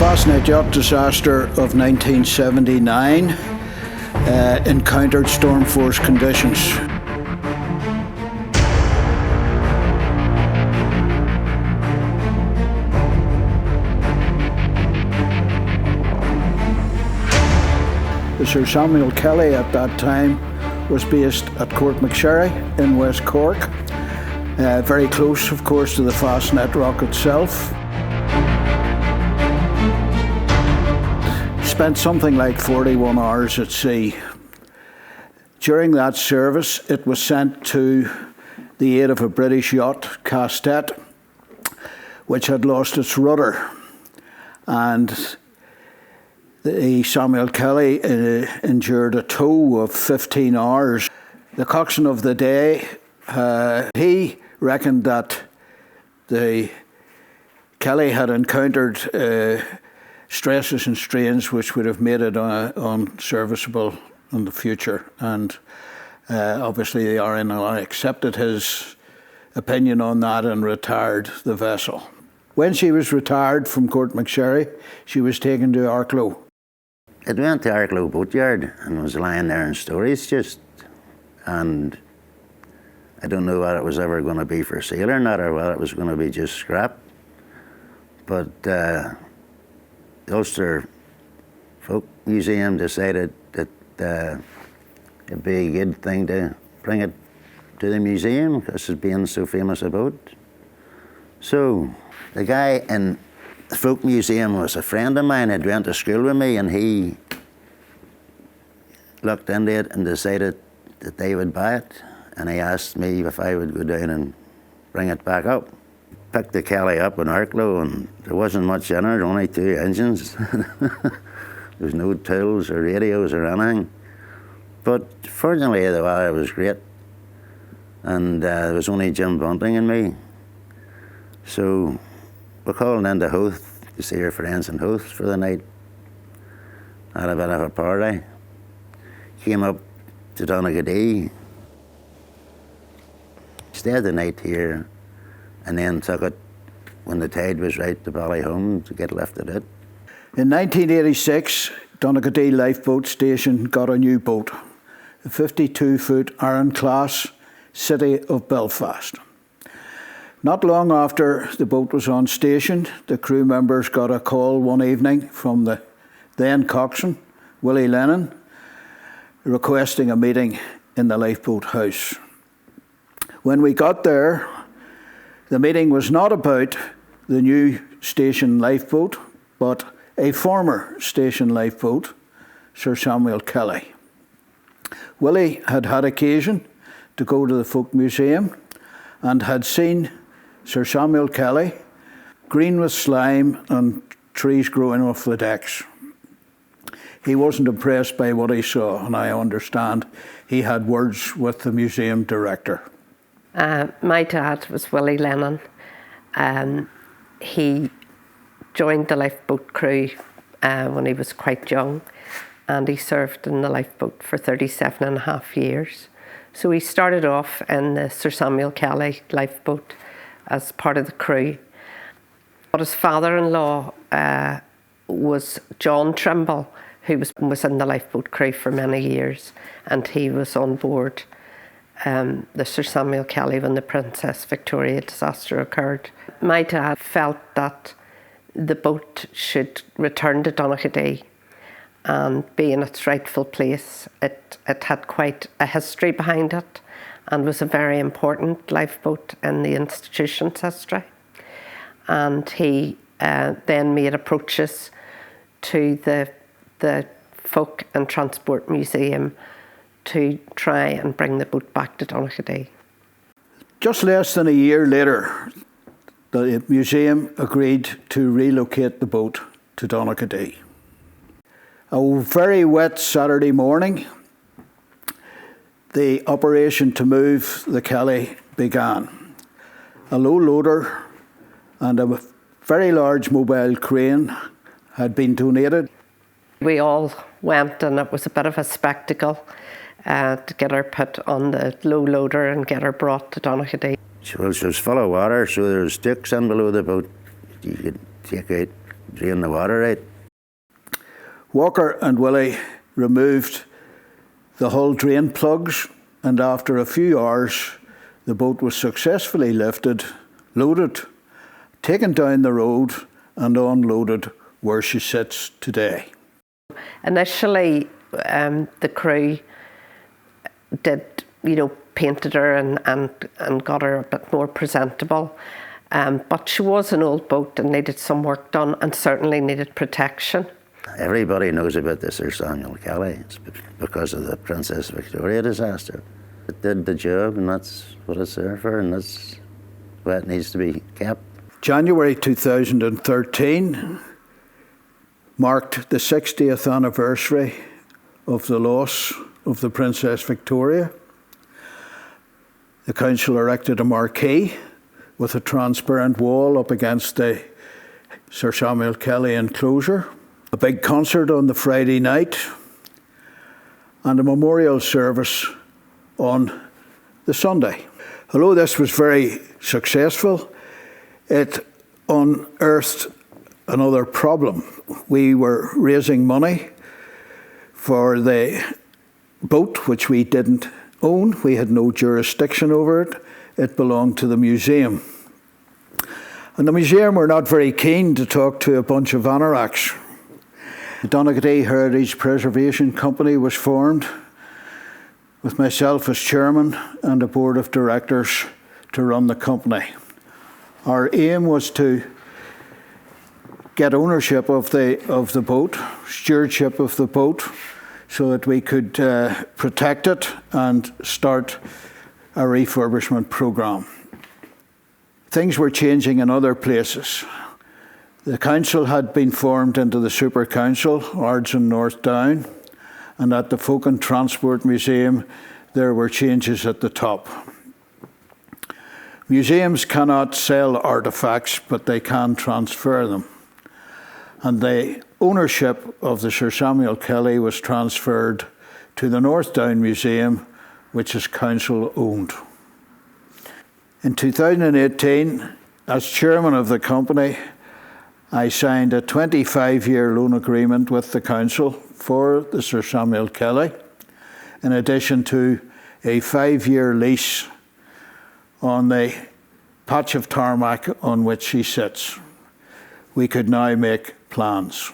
Fastnet yacht disaster of 1979 encountered storm force conditions. The Sir Samuel Kelly at that time was based at Courtmacsherry in West Cork, very close, of course, to the Fastnet Rock itself. Spent something like 41 hours at sea. During that service, it was sent to the aid of a British yacht, Castet, which had lost its rudder. And the Samuel Kelly endured a tow of 15 hours. The coxswain of the day, he reckoned that the Kelly had encountered stresses and strains which would have made it unserviceable in the future, and obviously the RNLI accepted his opinion on that and retired the vessel. When she was retired from Courtmacsherry, she was taken to Arklow. It went to Arklow boatyard and was lying there in storage and I don't know what it was ever going to be for sale or not, or whether it was going to be just scrap, but the Ulster Folk Museum decided that it'd be a good thing to bring it to the museum because it's being so famous a boat. So the guy in the Folk Museum was a friend of mine. Had went to school with me, and he looked into it and decided that they would buy it, and he asked me if I would go down and bring it back up. Picked the Kelly up in Arklow, and there wasn't much in it, only 2 engines. There was no tools or radios or anything. But fortunately the weather was great, and there was only Jim Bunting and me. So we called into Howth to see our friends in Howth for the night. Had a bit of a party. Came up to Donaghadee, stayed the night here, and then took it when the tide was right to Ballyholme to get lifted out. In 1986, Donaghadee Lifeboat Station got a new boat, a 52-foot Iron-class City of Belfast. Not long after the boat was on station, the crew members got a call one evening from the then coxswain, Willie Lennon, requesting a meeting in the lifeboat house. When we got there, the meeting was not about the new station lifeboat, but a former station lifeboat, Sir Samuel Kelly. Willie had had occasion to go to the Folk Museum and had seen Sir Samuel Kelly, green with slime and trees growing off the decks. He wasn't impressed by what he saw, and I understand he had words with the museum director. My dad was Willie Lennon. He joined the lifeboat crew when he was quite young, and he served in the lifeboat for 37 and a half years. So he started off in the Sir Samuel Kelly Lifeboat as part of the crew. But his father-in-law was John Trimble, who was in the lifeboat crew for many years, and he was on board the Sir Samuel Kelly when the Princess Victoria disaster occurred. My dad felt that the boat should return to Donaghadee and be in its rightful place. It had quite a history behind it and was a very important lifeboat in the institution's history. And he then made approaches to the Folk and Transport Museum to try and bring the boat back to Donaghadee. Just less than a year later, the museum agreed to relocate the boat to Donaghadee. A very wet Saturday morning, the operation to move the Kelly began. A low loader and a very large mobile crane had been donated. We all went, and it was a bit of a spectacle to get her put on the low loader and get her brought to Donaghadee. Well, she was full of water, so there was sticks in below the boat you could take out drain the water out. Walker and Willie removed the hull drain plugs, and after a few hours the boat was successfully lifted, loaded, taken down the road and unloaded where she sits today. Initially, the crew did, painted her and got her a bit more presentable. But she was an old boat and needed some work done, and certainly needed protection. Everybody knows about the Sir Samuel Kelly. It's because of the Princess Victoria disaster. It did the job, and that's what it's there for, and that's why it needs to be kept. January 2013 marked the 60th anniversary of the loss of the Princess Victoria. The council erected a marquee with a transparent wall up against the Sir Samuel Kelly enclosure, a big concert on the Friday night, and a memorial service on the Sunday. Although this was very successful, it unearthed another problem. We were raising money for the boat, which we didn't own. We had no jurisdiction over it. It belonged to the museum. And the museum were not very keen to talk to a bunch of anoraks. The Donaghadee Heritage Preservation Company was formed with myself as chairman and a board of directors to run the company. Our aim was to get ownership of the boat, stewardship of the boat, so that we could protect it and start a refurbishment programme. Things were changing in other places. The council had been formed into the Super Council, Ards and North Down, and at the Folk and Transport Museum there were changes at the top. Museums cannot sell artefacts, but they can transfer them. And the ownership of the Sir Samuel Kelly was transferred to the North Down Museum, which is council owned. In 2018, as chairman of the company, I signed a 25-year loan agreement with the council for the Sir Samuel Kelly, in addition to a 5-year lease on the patch of tarmac on which she sits. We could now make plans.